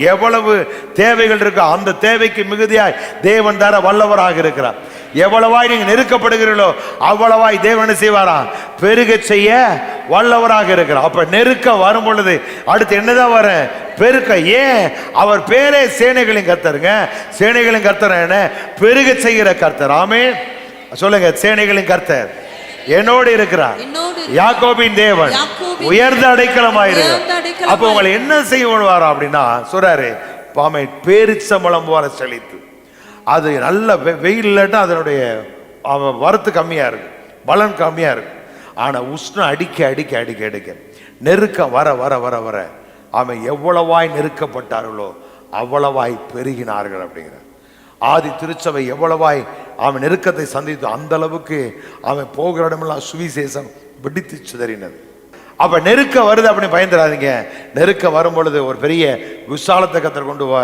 எவ்வளவு தேவைகள் இருக்கோ அந்த தேவைக்கு மிகுதியாய் தேவன் தர வல்லவராக இருக்கிறார். எவ்வளவாய் நீங்க நெருக்கப்படுகிறீர்களோ அவ்வளவாய் தேவன் செய்வாரா, பெருக செய்ய வல்லவராக இருக்கிறார். அப்ப நெருக்க வரும் பொழுது அடுத்து என்னதான் வர, பெருக்க. ஏன்? அவர் பேரே சேனைகளின் கர்த்தருங்க. சேனைகளின் கர்த்தர் என்ன? பெருக செய்கிற கர்த்தர். ஆமே சொல்லுங்க, சேனைகளின் கர்த்தர் என்னோடு இருக்கிறார். யாக்கோபின் தேவன் உயர்ந்த அடைக்கலமாயிருக்கிறார். அப்போ உங்களை என்ன செய்வாரா அப்படின்னா சொல்றாரு, பாமை பேரிச்சம்பழம் போல செழித்து. அது நல்ல வெயில் இல்லைன்னா அதனுடைய வரத்து கம்மியா இருக்கு, பலன் கம்மியா இருக்கு. ஆனா உஷ்ணம் அடிக்க அடிக்க அடிக்க அடிக்க நெருக்கம் வர வர வர வர அவன் எவ்வளவாய் நெருக்கப்பட்டார்களோ அவ்வளவாய் பெருகினார்கள் அப்படிங்கிற. ஆதி திருச்சபை எவ்வளவாய் அவன் நெருக்கத்தை சந்தித்து அந்த அளவுக்கு அவன் போகிற இடமெல்லாம் சுவிசேஷம் வெடித்து சிதறினது. அப்ப நெருக்க வருது அப்படின்னு பயந்துடாதீங்க. நெருக்க வரும் பொழுது ஒரு பெரிய விசாலத்தை கர்த்தர் கொண்டு